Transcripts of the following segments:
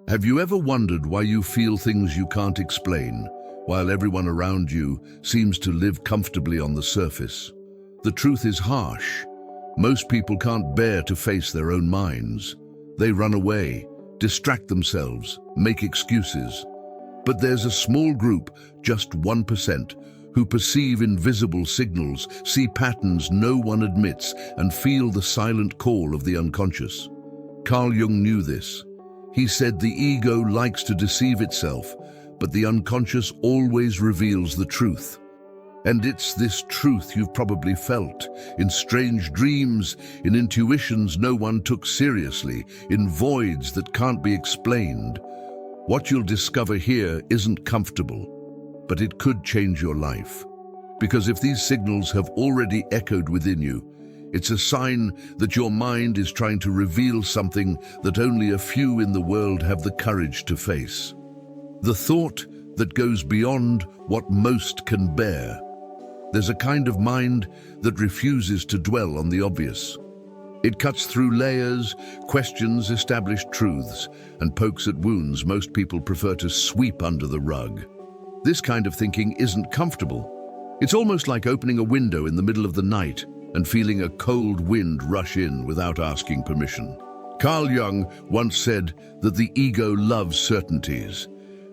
Have you ever wondered why you feel things you can't explain, while everyone around you seems to live comfortably on the surface? The truth is harsh. Most people can't bear to face their own minds. They run away, distract themselves, make excuses. But there's a small group, just 1%, who perceive invisible signals, see patterns no one admits, and feel the silent call of the unconscious. Carl Jung knew this. He said the ego likes to deceive itself, but the unconscious always reveals the truth. And it's this truth you've probably felt, in strange dreams, in intuitions no one took seriously, in voids that can't be explained. What you'll discover here isn't comfortable, but it could change your life. Because if these signals have already echoed within you, it's a sign that your mind is trying to reveal something that only a few in the world have the courage to face. The thought that goes beyond what most can bear. There's a kind of mind that refuses to dwell on the obvious. It cuts through layers, questions established truths, and pokes at wounds most people prefer to sweep under the rug. This kind of thinking isn't comfortable. It's almost like opening a window in the middle of the night and feeling a cold wind rush in without asking permission. Carl Jung once said that the ego loves certainties,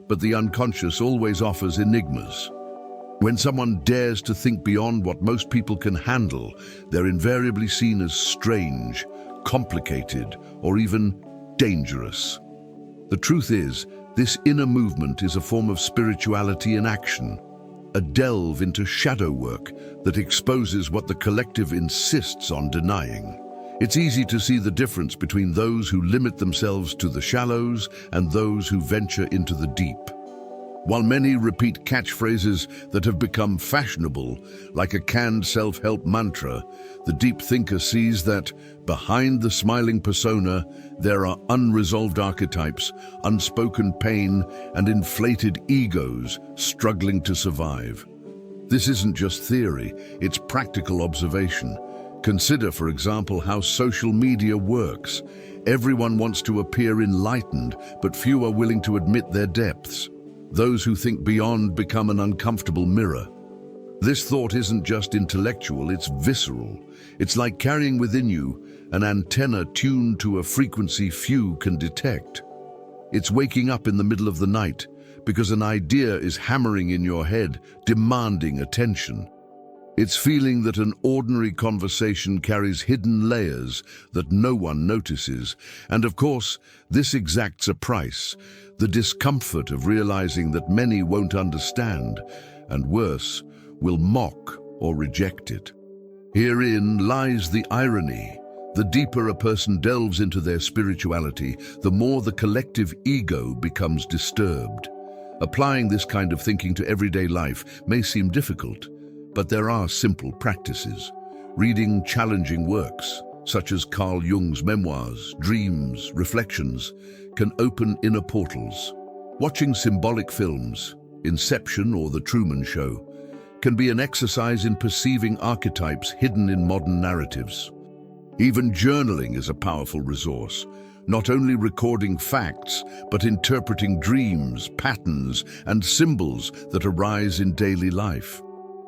but the unconscious always offers enigmas. When someone dares to think beyond what most people can handle, they're invariably seen as strange, complicated, or even dangerous. The truth is, this inner movement is a form of spirituality in action, a delve into shadow work that exposes what the collective insists on denying. It's easy to see the difference between those who limit themselves to the shallows and those who venture into the deep. While many repeat catchphrases that have become fashionable, like a canned self-help mantra, the deep thinker sees that behind the smiling persona, there are unresolved archetypes, unspoken pain, and inflated egos struggling to survive. This isn't just theory, it's practical observation. Consider, for example, how social media works. Everyone wants to appear enlightened, but few are willing to admit their depths. Those who think beyond become an uncomfortable mirror. This thought isn't just intellectual, it's visceral. It's like carrying within you an antenna tuned to a frequency few can detect. It's waking up in the middle of the night because an idea is hammering in your head, demanding attention. It's feeling that an ordinary conversation carries hidden layers that no one notices. And of course, this exacts a price. The discomfort of realizing that many won't understand, and worse, will mock or reject it. Herein lies the irony. The deeper a person delves into their spirituality, the more the collective ego becomes disturbed. Applying this kind of thinking to everyday life may seem difficult, but there are simple practices. Reading challenging works, such as Carl Jung's memoirs, dreams, reflections, can open inner portals. Watching symbolic films, Inception or The Truman Show, can be an exercise in perceiving archetypes hidden in modern narratives. Even journaling is a powerful resource, not only recording facts, but interpreting dreams, patterns, and symbols that arise in daily life.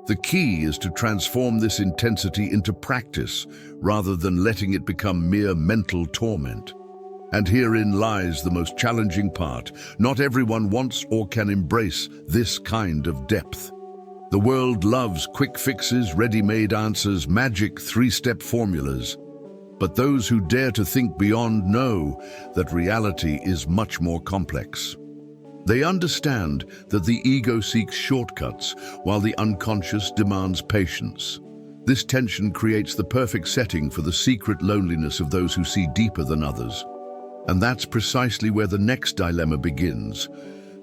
The key is to transform this intensity into practice, rather than letting it become mere mental torment. And herein lies the most challenging part. Not everyone wants or can embrace this kind of depth. The world loves quick fixes, ready-made answers, magic three-step formulas. But those who dare to think beyond know that reality is much more complex. They understand that the ego seeks shortcuts while the unconscious demands patience. This tension creates the perfect setting for the secret loneliness of those who see deeper than others. And that's precisely where the next dilemma begins.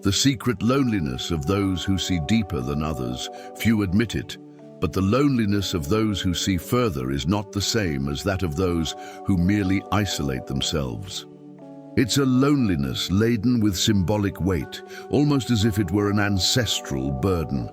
The secret loneliness of those who see deeper than others. Few admit it, but the loneliness of those who see further is not the same as that of those who merely isolate themselves. It's a loneliness laden with symbolic weight, almost as if it were an ancestral burden.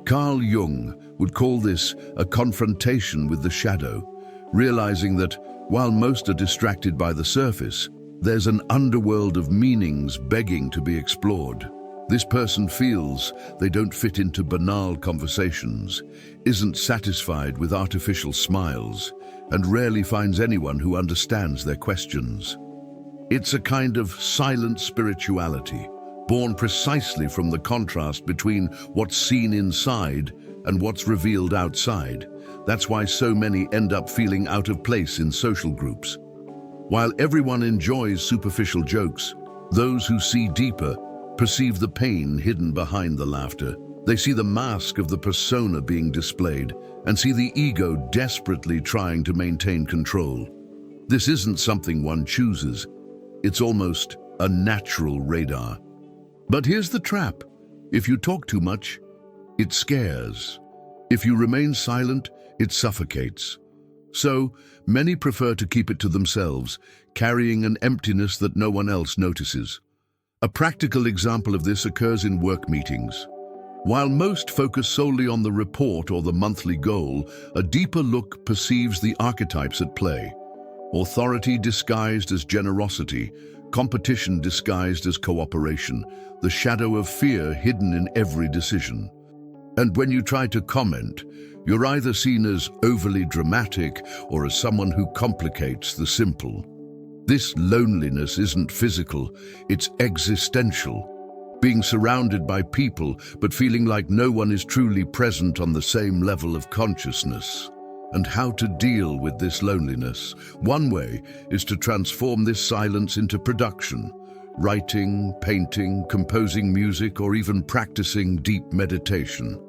Carl Jung would call this a confrontation with the shadow, realizing that while most are distracted by the surface, There's an underworld of meanings begging to be explored. This person feels they don't fit into banal conversations, isn't satisfied with artificial smiles, and rarely finds anyone who understands their questions. It's a kind of silent spirituality, born precisely from the contrast between what's seen inside and what's revealed outside. That's why so many end up feeling out of place in social groups. While everyone enjoys superficial jokes, those who see deeper perceive the pain hidden behind the laughter. They see the mask of the persona being displayed and see the ego desperately trying to maintain control. This isn't something one chooses. It's almost a natural radar. But here's the trap. If you talk too much, it scares. If you remain silent, it suffocates. So, many prefer to keep it to themselves, carrying an emptiness that no one else notices. A practical example of this occurs in work meetings. While most focus solely on the report or the monthly goal, a deeper look perceives the archetypes at play. Authority disguised as generosity, competition disguised as cooperation, the shadow of fear hidden in every decision. And when you try to comment, you're either seen as overly dramatic or as someone who complicates the simple. This loneliness isn't physical, it's existential. Being surrounded by people, but feeling like no one is truly present on the same level of consciousness. And how to deal with this loneliness? One way is to transform this silence into production. Writing, painting, composing music, or even practicing deep meditation.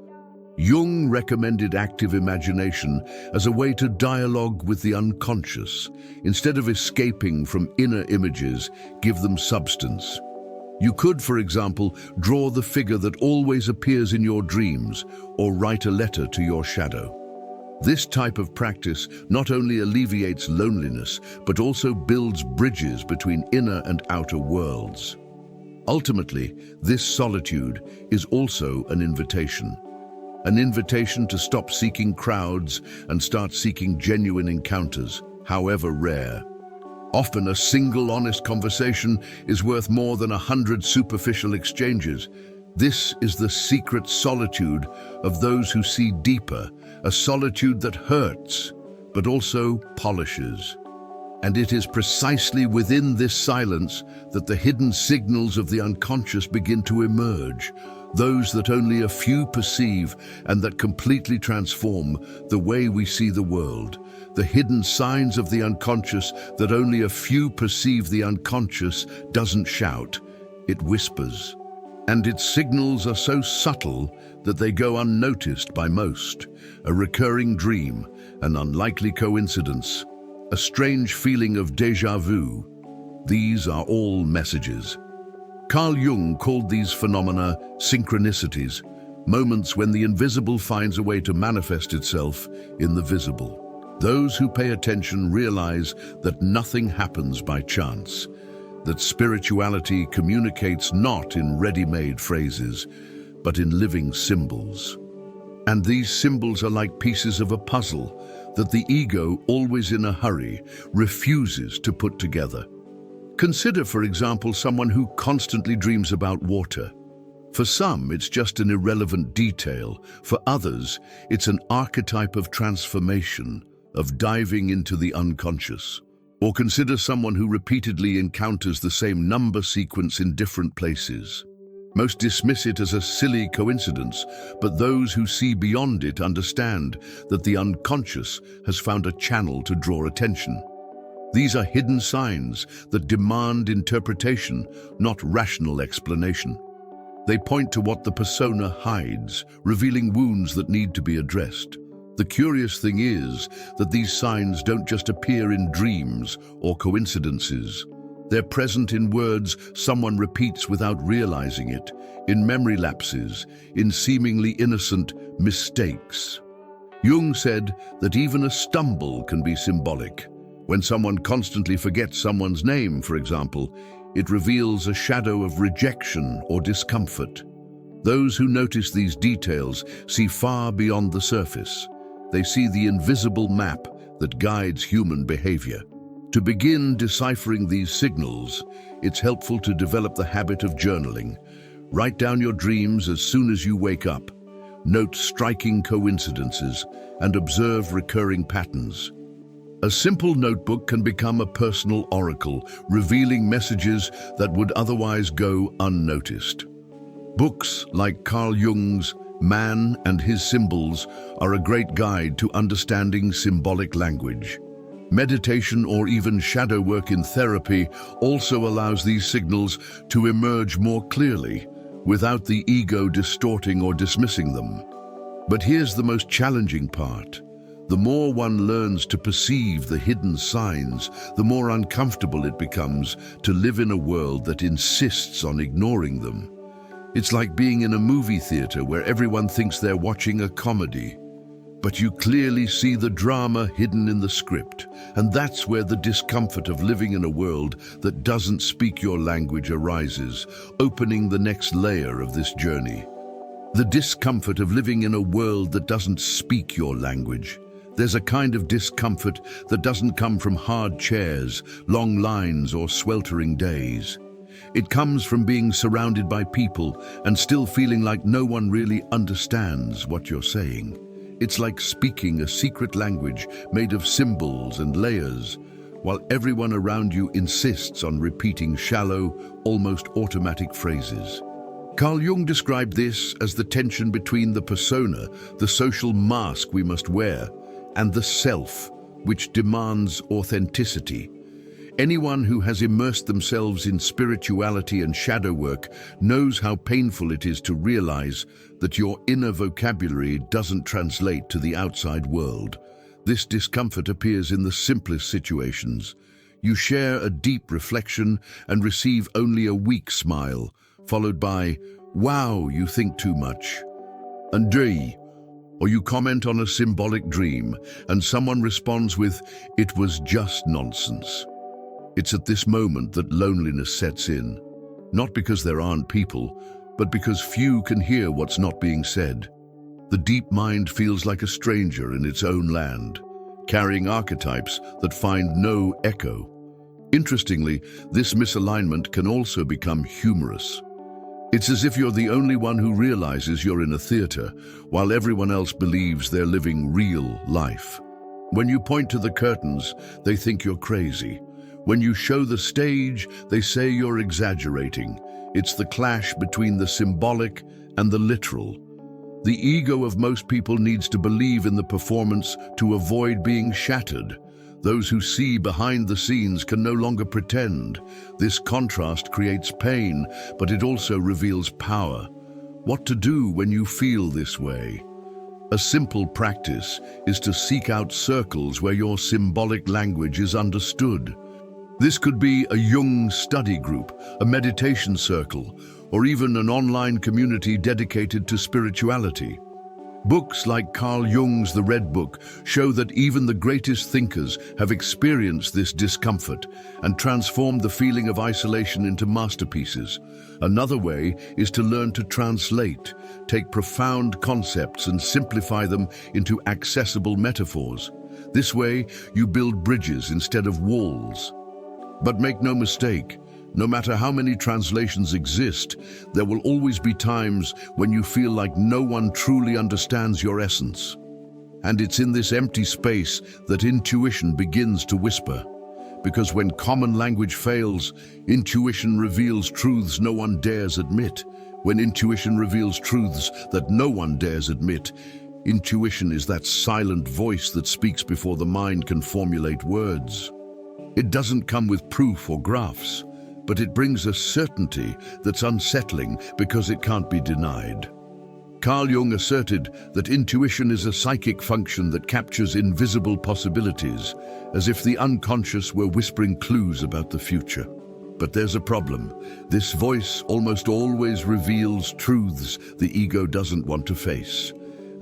Jung recommended active imagination as a way to dialogue with the unconscious. Instead of escaping from inner images, give them substance. You could, for example, draw the figure that always appears in your dreams, or write a letter to your shadow. This type of practice not only alleviates loneliness, but also builds bridges between inner and outer worlds. Ultimately, this solitude is also an invitation. An invitation to stop seeking crowds and start seeking genuine encounters, however rare. Often a single honest conversation is worth more than 100 superficial exchanges. This is the secret solitude of those who see deeper, a solitude that hurts, but also polishes. And it is precisely within this silence that the hidden signals of the unconscious begin to emerge, those that only a few perceive and that completely transform the way we see the world. The hidden signs of the unconscious that only a few perceive. The unconscious doesn't shout, it whispers. And its signals are so subtle that they go unnoticed by most. A recurring dream, an unlikely coincidence, a strange feeling of déjà vu. These are all messages. Carl Jung called these phenomena synchronicities, moments when the invisible finds a way to manifest itself in the visible. Those who pay attention realize that nothing happens by chance, that spirituality communicates not in ready-made phrases, but in living symbols. And these symbols are like pieces of a puzzle that the ego, always in a hurry, refuses to put together. Consider, for example, someone who constantly dreams about water. For some, it's just an irrelevant detail. For others, it's an archetype of transformation, of diving into the unconscious. Or consider someone who repeatedly encounters the same number sequence in different places. Most dismiss it as a silly coincidence, but those who see beyond it understand that the unconscious has found a channel to draw attention. These are hidden signs that demand interpretation, not rational explanation. They point to what the persona hides, revealing wounds that need to be addressed. The curious thing is that these signs don't just appear in dreams or coincidences. They're present in words someone repeats without realizing it, in memory lapses, in seemingly innocent mistakes. Jung said that even a stumble can be symbolic. When someone constantly forgets someone's name, for example, it reveals a shadow of rejection or discomfort. Those who notice these details see far beyond the surface. They see the invisible map that guides human behavior. To begin deciphering these signals, it's helpful to develop the habit of journaling. Write down your dreams as soon as you wake up. Note striking coincidences and observe recurring patterns. A simple notebook can become a personal oracle, revealing messages that would otherwise go unnoticed. Books like Carl Jung's Man and His Symbols are a great guide to understanding symbolic language. Meditation or even shadow work in therapy also allows these signals to emerge more clearly, without the ego distorting or dismissing them. But here's the most challenging part. The more one learns to perceive the hidden signs, the more uncomfortable it becomes to live in a world that insists on ignoring them. It's like being in a movie theater where everyone thinks they're watching a comedy. But you clearly see the drama hidden in the script, and that's where the discomfort of living in a world that doesn't speak your language arises, opening the next layer of this journey. The discomfort of living in a world that doesn't speak your language. There's a kind of discomfort that doesn't come from hard chairs, long lines, or sweltering days. It comes from being surrounded by people and still feeling like no one really understands what you're saying. It's like speaking a secret language made of symbols and layers, while everyone around you insists on repeating shallow, almost automatic phrases. Carl Jung described this as the tension between the persona, the social mask we must wear, and the self, which demands authenticity. Anyone who has immersed themselves in spirituality and shadow work knows how painful it is to realize that your inner vocabulary doesn't translate to the outside world. This discomfort appears in the simplest situations. You share a deep reflection and receive only a weak smile, followed by, "Wow, you think too much." And or you comment on a symbolic dream, and someone responds with, "It was just nonsense." It's at this moment that loneliness sets in, not because there aren't people, but because few can hear what's not being said. The deep mind feels like a stranger in its own land, carrying archetypes that find no echo. Interestingly, this misalignment can also become humorous. It's as if you're the only one who realizes you're in a theater, while everyone else believes they're living real life. When you point to the curtains, they think you're crazy. When you show the stage, they say you're exaggerating. It's the clash between the symbolic and the literal. The ego of most people needs to believe in the performance to avoid being shattered. Those who see behind the scenes can no longer pretend. This contrast creates pain, but it also reveals power. What to do when you feel this way? A simple practice is to seek out circles where your symbolic language is understood. This could be a Jung study group, a meditation circle, or even an online community dedicated to spirituality. Books like Carl Jung's The Red Book show that even the greatest thinkers have experienced this discomfort and transformed the feeling of isolation into masterpieces. Another way is to learn to translate, take profound concepts and simplify them into accessible metaphors. This way, you build bridges instead of walls. But make no mistake, no matter how many translations exist, there will always be times when you feel like no one truly understands your essence. And it's in this empty space that intuition begins to whisper. Because when common language fails, intuition reveals truths no one dares admit. When intuition reveals truths that no one dares admit, intuition is that silent voice that speaks before the mind can formulate words. It doesn't come with proof or graphs, but it brings a certainty that's unsettling because it can't be denied. Carl Jung asserted that intuition is a psychic function that captures invisible possibilities, as if the unconscious were whispering clues about the future. But there's a problem. This voice almost always reveals truths the ego doesn't want to face,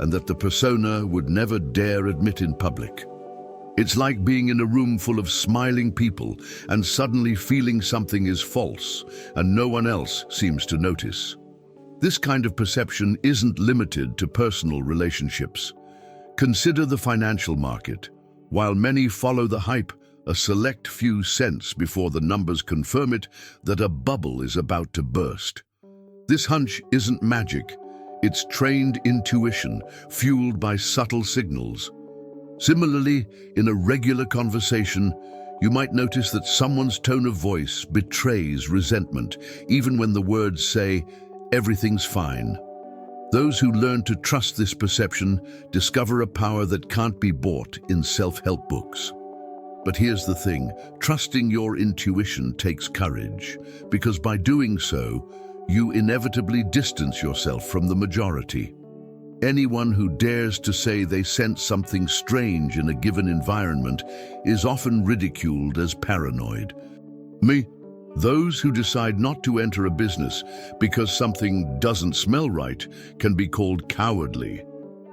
and that the persona would never dare admit in public. It's like being in a room full of smiling people and suddenly feeling something is false and no one else seems to notice. This kind of perception isn't limited to personal relationships. Consider the financial market. While many follow the hype, A select few sense before the numbers confirm it that a bubble is about to burst. This hunch isn't magic. It's trained intuition, fueled by subtle signals. Similarly, in a regular conversation, you might notice that someone's tone of voice betrays resentment, even when the words say, "Everything's fine." Those who learn to trust this perception discover a power that can't be bought in self-help books. But here's the thing, trusting your intuition takes courage, because by doing so, you inevitably distance yourself from the majority. Anyone who dares to say they sense something strange in a given environment is often ridiculed as paranoid. Those who decide not to enter a business because something doesn't smell right can be called cowardly.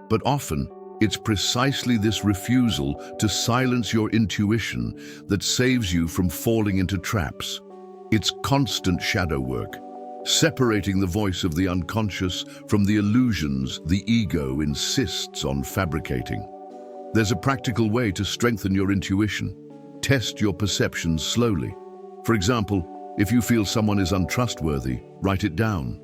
But often, it's precisely this refusal to silence your intuition that saves you from falling into traps. It's constant shadow work, separating the voice of the unconscious from the illusions the ego insists on fabricating. There's a practical way to strengthen your intuition. Test your perceptions slowly. For example, if you feel someone is untrustworthy, write it down.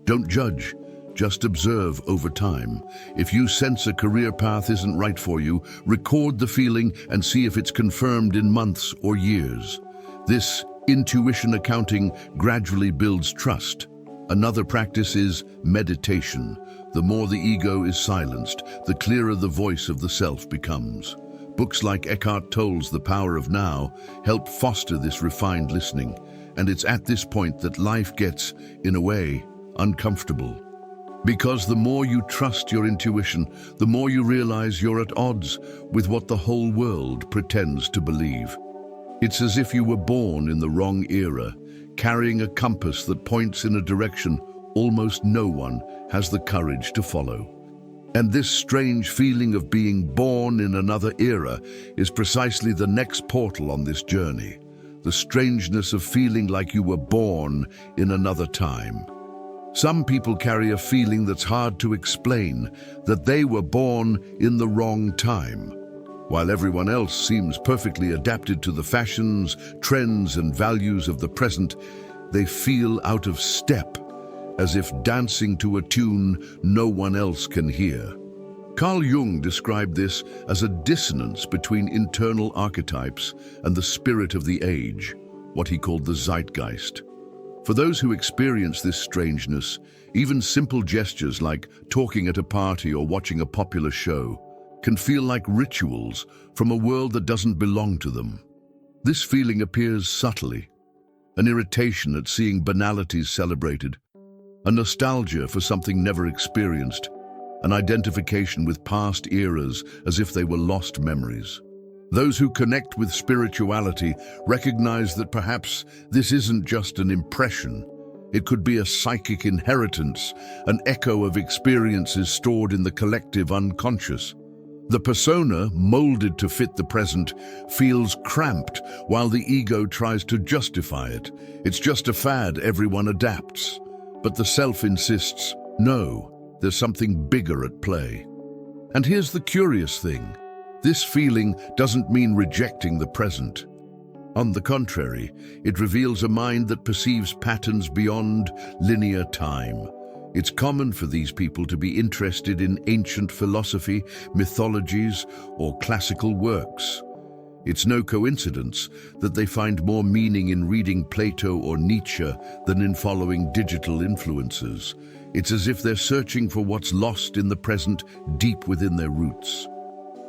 Don't judge, just observe over time. If you sense a career path isn't right for you, record the feeling and see if it's confirmed in months or years. This intuition accounting gradually builds trust. Another practice is meditation. The more the ego is silenced, the clearer the voice of the self becomes. Books like Eckhart Tolle's The Power of Now help foster this refined listening, and it's at this point that life gets, in a way, uncomfortable. Because the more you trust your intuition, the more you realize you're at odds with what the whole world pretends to believe. It's as if you were born in the wrong era, carrying a compass that points in a direction almost no one has the courage to follow. And this strange feeling of being born in another era is precisely the next portal on this journey. The strangeness of feeling like you were born in another time. Some people carry a feeling that's hard to explain, that they were born in the wrong time. While everyone else seems perfectly adapted to the fashions, trends, and values of the present, they feel out of step, as if dancing to a tune no one else can hear. Carl Jung described this as a dissonance between internal archetypes and the spirit of the age, what he called the zeitgeist. For those who experience this strangeness, even simple gestures like talking at a party or watching a popular show can feel like rituals from a world that doesn't belong to them. This feeling appears subtly, an irritation at seeing banalities celebrated, a nostalgia for something never experienced, an identification with past eras as if they were lost memories. Those who connect with spirituality recognize that perhaps this isn't just an impression. It could be a psychic inheritance, an echo of experiences stored in the collective unconscious. The persona, molded to fit the present, feels cramped while the ego tries to justify it. It's just a fad, everyone adapts. But the self insists, no, there's something bigger at play. And here's the curious thing. This feeling doesn't mean rejecting the present. On the contrary, it reveals a mind that perceives patterns beyond linear time. It's common for these people to be interested in ancient philosophy, mythologies, or classical works. It's no coincidence that they find more meaning in reading Plato or Nietzsche than in following digital influencers. It's as if they're searching for what's lost in the present deep within their roots.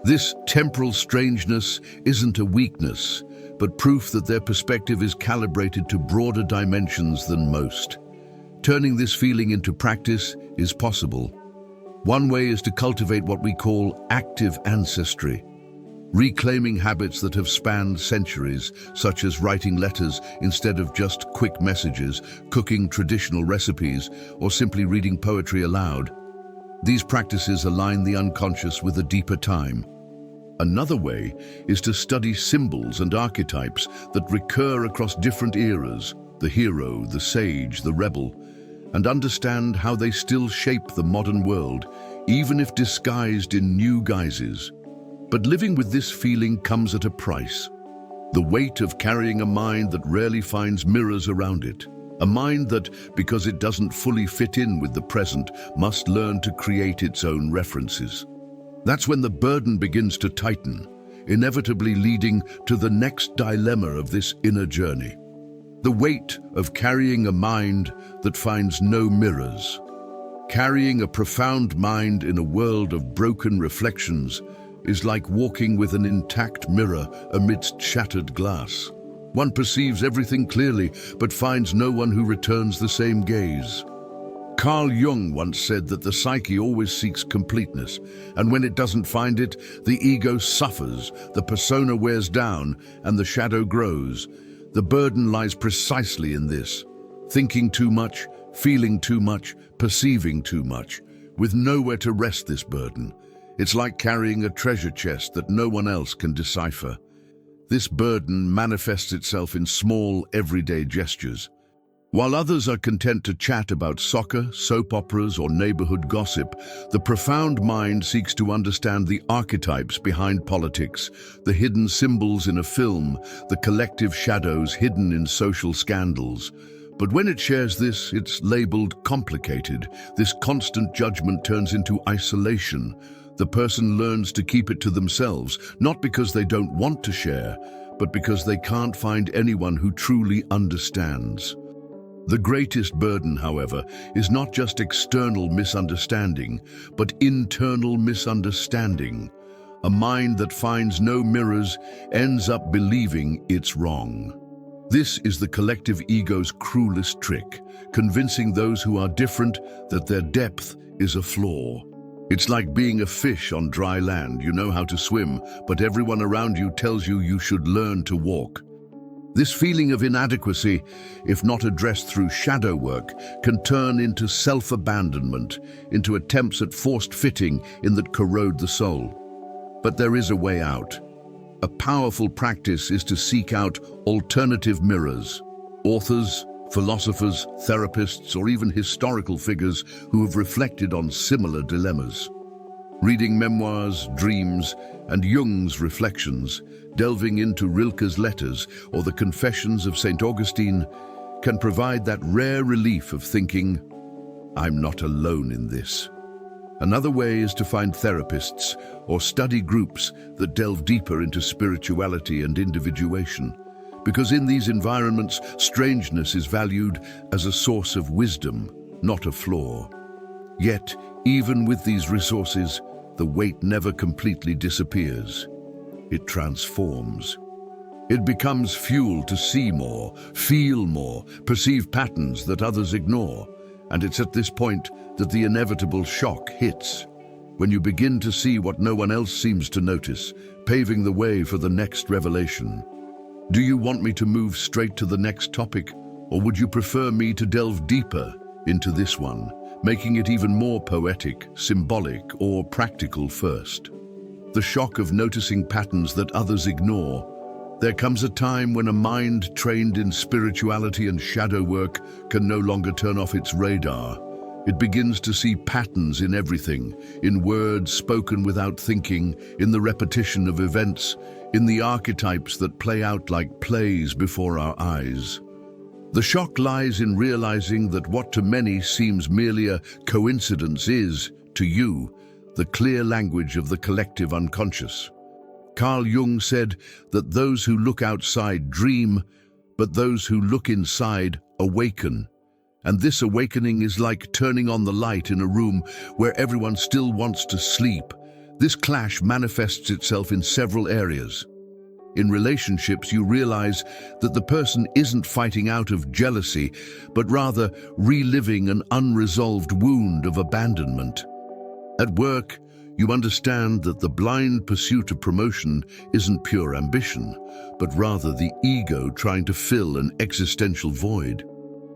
This temporal strangeness isn't a weakness, but proof that their perspective is calibrated to broader dimensions than most. Turning this feeling into practice is possible. One way is to cultivate what we call active ancestry, reclaiming habits that have spanned centuries, such as writing letters instead of just quick messages, cooking traditional recipes, or simply reading poetry aloud. These practices align the unconscious with a deeper time. Another way is to study symbols and archetypes that recur across different eras, the hero, the sage, the rebel, and understand how they still shape the modern world, even if disguised in new guises. But living with this feeling comes at a price. The weight of carrying a mind that rarely finds mirrors around it. A mind that, because it doesn't fully fit in with the present, must learn to create its own references. That's when the burden begins to tighten, inevitably leading to the next dilemma of this inner journey. The weight of carrying a mind that finds no mirrors. Carrying a profound mind in a world of broken reflections is like walking with an intact mirror amidst shattered glass. One perceives everything clearly, but finds no one who returns the same gaze. Carl Jung once said that the psyche always seeks completeness, and when it doesn't find it, the ego suffers, the persona wears down, and the shadow grows. The burden lies precisely in this: thinking too much, feeling too much, perceiving too much, with nowhere to rest this burden. It's like carrying a treasure chest that no one else can decipher. This burden manifests itself in small, everyday gestures. While others are content to chat about soccer, soap operas, or neighborhood gossip, the profound mind seeks to understand the archetypes behind politics, the hidden symbols in a film, the collective shadows hidden in social scandals. But when it shares this, it's labeled complicated. This constant judgment turns into isolation. The person learns to keep it to themselves, not because they don't want to share, but because they can't find anyone who truly understands. The greatest burden, however, is not just external misunderstanding, but internal misunderstanding. A mind that finds no mirrors ends up believing it's wrong. This is the collective ego's cruelest trick, convincing those who are different that their depth is a flaw. It's like being a fish on dry land. You know how to swim, but everyone around you tells you you should learn to walk. This feeling of inadequacy, if not addressed through shadow work, can turn into self-abandonment, into attempts at forced fitting in that corrode the soul. But there is a way out. A powerful practice is to seek out alternative mirrors. Authors, philosophers, therapists, or even historical figures who have reflected on similar dilemmas. Reading memoirs, dreams, and Jung's reflections, delving into Rilke's letters or the Confessions of St. Augustine can provide that rare relief of thinking, I'm not alone in this. Another way is to find therapists or study groups that delve deeper into spirituality and individuation, because in these environments, strangeness is valued as a source of wisdom, not a flaw. Yet, even with these resources, the weight never completely disappears. It transforms. It becomes fuel to see more, feel more, perceive patterns that others ignore. And it's at this point that the inevitable shock hits, when you begin to see what no one else seems to notice, paving the way for the next revelation. Do you want me to move straight to the next topic, or would you prefer me to delve deeper into this one, making it even more poetic, symbolic, or practical first? The shock of noticing patterns that others ignore. There comes a time when a mind trained in spirituality and shadow work can no longer turn off its radar. It begins to see patterns in everything, in words spoken without thinking, in the repetition of events, in the archetypes that play out like plays before our eyes. The shock lies in realizing that what to many seems merely a coincidence is, to you, the clear language of the collective unconscious. Carl Jung said that those who look outside dream, but those who look inside awaken. And this awakening is like turning on the light in a room where everyone still wants to sleep. This clash manifests itself in several areas. In relationships, you realize that the person isn't fighting out of jealousy, but rather reliving an unresolved wound of abandonment. At work, you understand that the blind pursuit of promotion isn't pure ambition, but rather the ego trying to fill an existential void.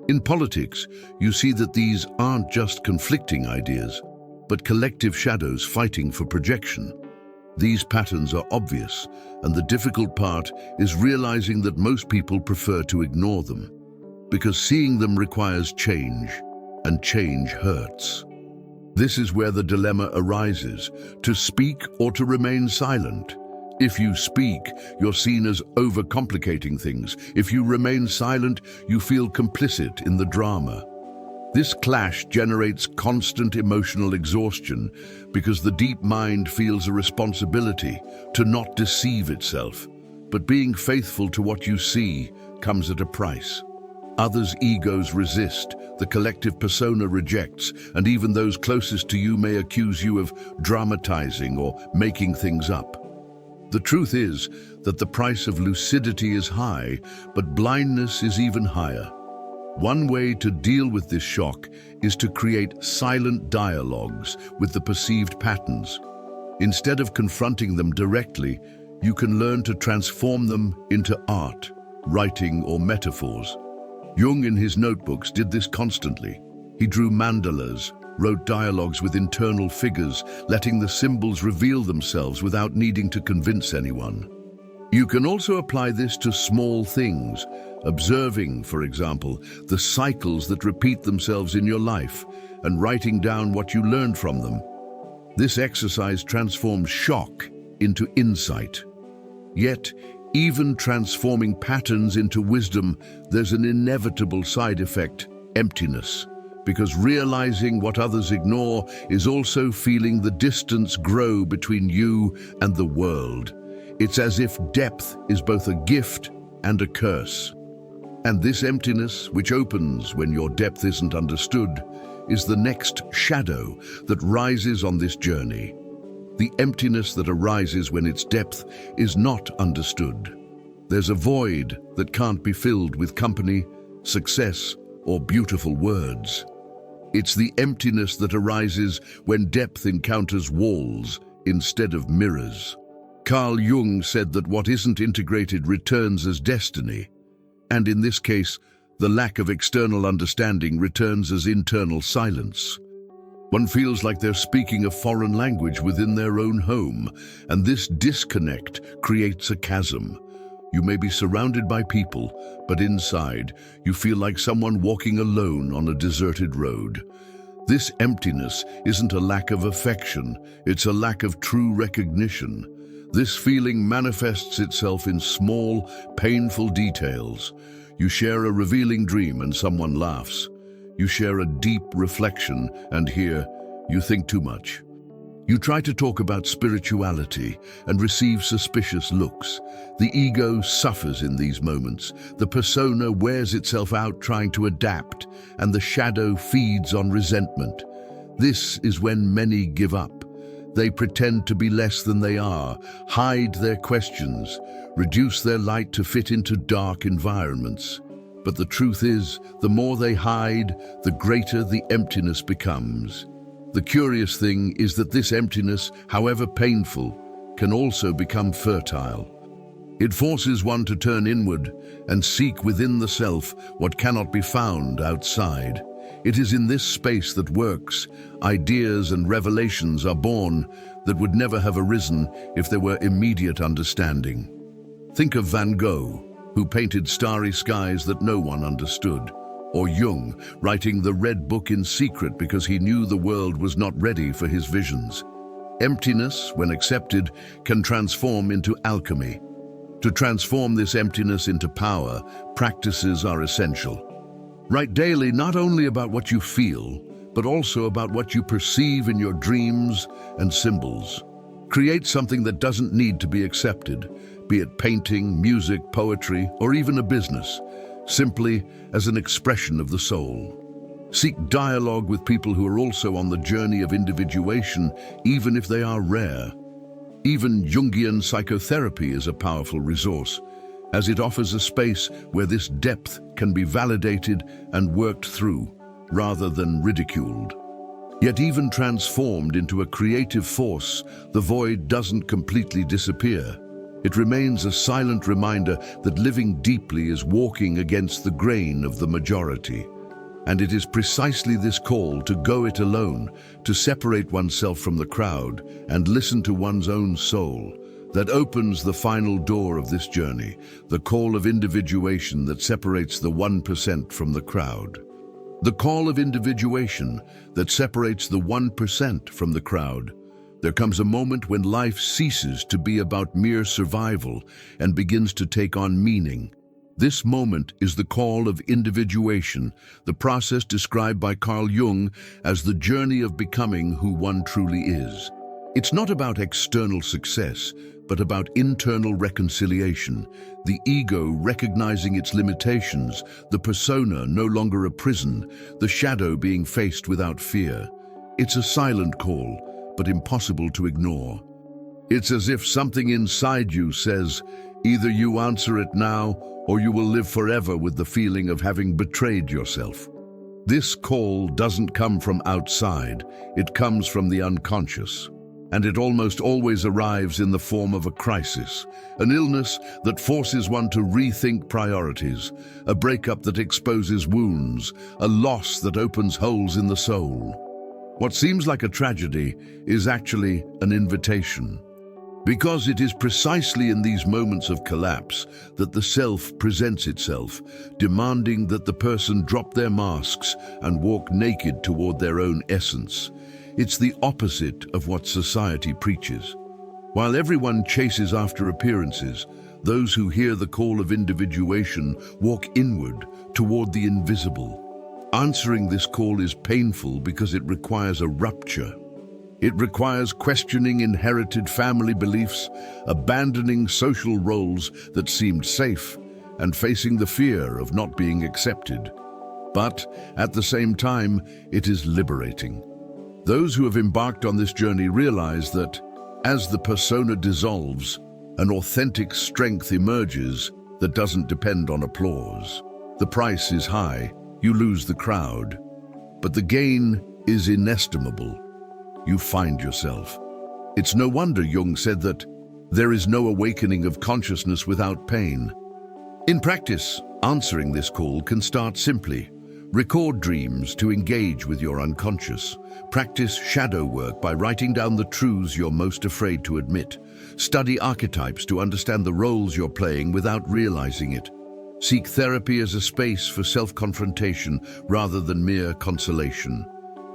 In politics, you see that these aren't just conflicting ideas, but collective shadows fighting for projection. These patterns are obvious, and the difficult part is realizing that most people prefer to ignore them, because seeing them requires change, and change hurts. This is where the dilemma arises: to speak or to remain silent, If you speak, you're seen as overcomplicating things. If you remain silent, you feel complicit in the drama. This clash generates constant emotional exhaustion because the deep mind feels a responsibility to not deceive itself. But being faithful to what you see comes at a price. Others' egos resist, the collective persona rejects, and even those closest to you may accuse you of dramatizing or making things up. The truth is that the price of lucidity is high, but blindness is even higher. One way to deal with this shock is to create silent dialogues with the perceived patterns. Instead of confronting them directly, you can learn to transform them into art, writing, or metaphors. Jung in his notebooks did this constantly. He drew mandalas, wrote dialogues with internal figures, letting the symbols reveal themselves without needing to convince anyone. You can also apply this to small things, observing, for example, the cycles that repeat themselves in your life and writing down what you learned from them. This exercise transforms shock into insight. Yet, even transforming patterns into wisdom, there's an inevitable side effect: emptiness. Because realizing what others ignore is also feeling the distance grow between you and the world. It's as if depth is both a gift and a curse. And this emptiness, which opens when your depth isn't understood, is the next shadow that rises on this journey. The emptiness that arises when its depth is not understood. There's a void that can't be filled with company, success, or beautiful words. It's the emptiness that arises when depth encounters walls instead of mirrors. Carl Jung said that what isn't integrated returns as destiny. And in this case, the lack of external understanding returns as internal silence. One feels like they're speaking a foreign language within their own home, and this disconnect creates a chasm. You may be surrounded by people, but inside, you feel like someone walking alone on a deserted road. This emptiness isn't a lack of affection, it's a lack of true recognition. This feeling manifests itself in small, painful details. You share a revealing dream and someone laughs. You share a deep reflection, and here, you think too much. You try to talk about spirituality and receive suspicious looks. The ego suffers in these moments. The persona wears itself out trying to adapt, and the shadow feeds on resentment. This is when many give up. They pretend to be less than they are, hide their questions, reduce their light to fit into dark environments. But the truth is, the more they hide, the greater the emptiness becomes. The curious thing is that this emptiness, however painful, can also become fertile. It forces one to turn inward and seek within the self what cannot be found outside. It is in this space that works, ideas and revelations are born that would never have arisen if there were immediate understanding. Think of Van Gogh, who painted starry skies that no one understood. Or Jung, writing the Red Book in secret because he knew the world was not ready for his visions. Emptiness, when accepted, can transform into alchemy. To transform this emptiness into power, practices are essential. Write daily not only about what you feel, but also about what you perceive in your dreams and symbols. Create something that doesn't need to be accepted, be it painting, music, poetry, or even a business, simply as an expression of the soul. Seek dialogue with people who are also on the journey of individuation, even if they are rare. Even Jungian psychotherapy is a powerful resource, as it offers a space where this depth can be validated and worked through, rather than ridiculed. Yet even transformed into a creative force, the void doesn't completely disappear. It remains a silent reminder that living deeply is walking against the grain of the majority. And it is precisely this call to go it alone, to separate oneself from the crowd and listen to one's own soul, that opens the final door of this journey, the call of individuation that separates the 1% from the crowd. The call of individuation that separates the 1% from the crowd. There comes a moment when life ceases to be about mere survival and begins to take on meaning. This moment is the call of individuation, the process described by Jung as the journey of becoming who one truly is. It's not about external success, but about internal reconciliation, the ego recognizing its limitations, the persona no longer a prison, the shadow being faced without fear. It's a silent call, but impossible to ignore. It's as if something inside you says, either you answer it now, or you will live forever with the feeling of having betrayed yourself. This call doesn't come from outside, it comes from the unconscious. And it almost always arrives in the form of a crisis, an illness that forces one to rethink priorities, a breakup that exposes wounds, a loss that opens holes in the soul. What seems like a tragedy is actually an invitation. Because it is precisely in these moments of collapse that the self presents itself, demanding that the person drop their masks and walk naked toward their own essence. It's the opposite of what society preaches. While everyone chases after appearances, those who hear the call of individuation walk inward toward the invisible. Answering this call is painful because it requires a rupture. It requires questioning inherited family beliefs, abandoning social roles that seemed safe, and facing the fear of not being accepted. But at the same time, it is liberating. Those who have embarked on this journey realize that, as the persona dissolves, an authentic strength emerges that doesn't depend on applause. The price is high, you lose the crowd, but the gain is inestimable. You find yourself. It's no wonder Jung said that there is no awakening of consciousness without pain. In practice, answering this call can start simply. Record dreams to engage with your unconscious. Practice shadow work by writing down the truths you're most afraid to admit. Study archetypes to understand the roles you're playing without realizing it. Seek therapy as a space for self-confrontation rather than mere consolation.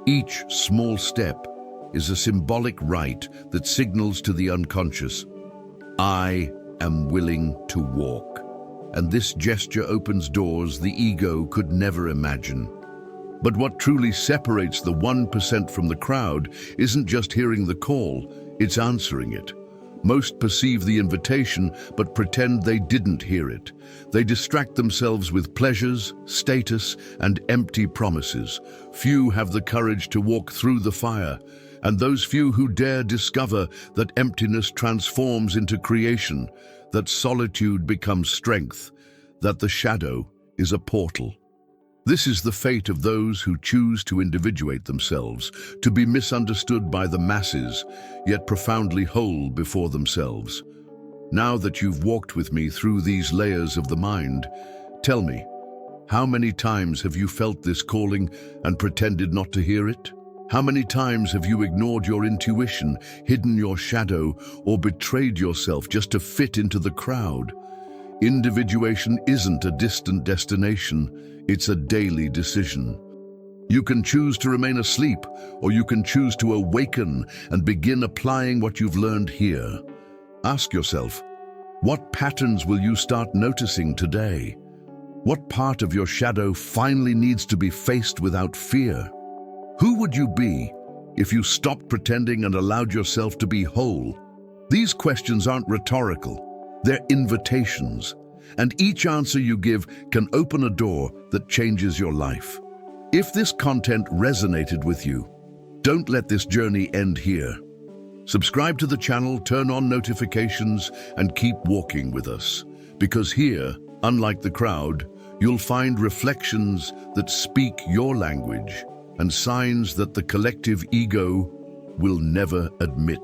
Each small step is a symbolic rite that signals to the unconscious, I am willing to walk. And this gesture opens doors the ego could never imagine. But what truly separates the 1% from the crowd isn't just hearing the call, it's answering it. Most perceive the invitation but pretend they didn't hear it. They distract themselves with pleasures, status, and empty promises. Few have the courage to walk through the fire, and those few who dare discover that emptiness transforms into creation, that solitude becomes strength, that the shadow is a portal. This is the fate of those who choose to individuate themselves, to be misunderstood by the masses, yet profoundly whole before themselves. Now that you've walked with me through these layers of the mind, tell me, how many times have you felt this calling and pretended not to hear it? How many times have you ignored your intuition, hidden your shadow, or betrayed yourself just to fit into the crowd? Individuation isn't a distant destination, it's a daily decision. You can choose to remain asleep, or you can choose to awaken and begin applying what you've learned here. Ask yourself, what patterns will you start noticing today? What part of your shadow finally needs to be faced without fear? Who would you be if you stopped pretending and allowed yourself to be whole? These questions aren't rhetorical, they're invitations, and each answer you give can open a door that changes your life. If this content resonated with you, don't let this journey end here. Subscribe to the channel, turn on notifications, and keep walking with us. Because here, unlike the crowd, you'll find reflections that speak your language and signs that the collective ego will never admit.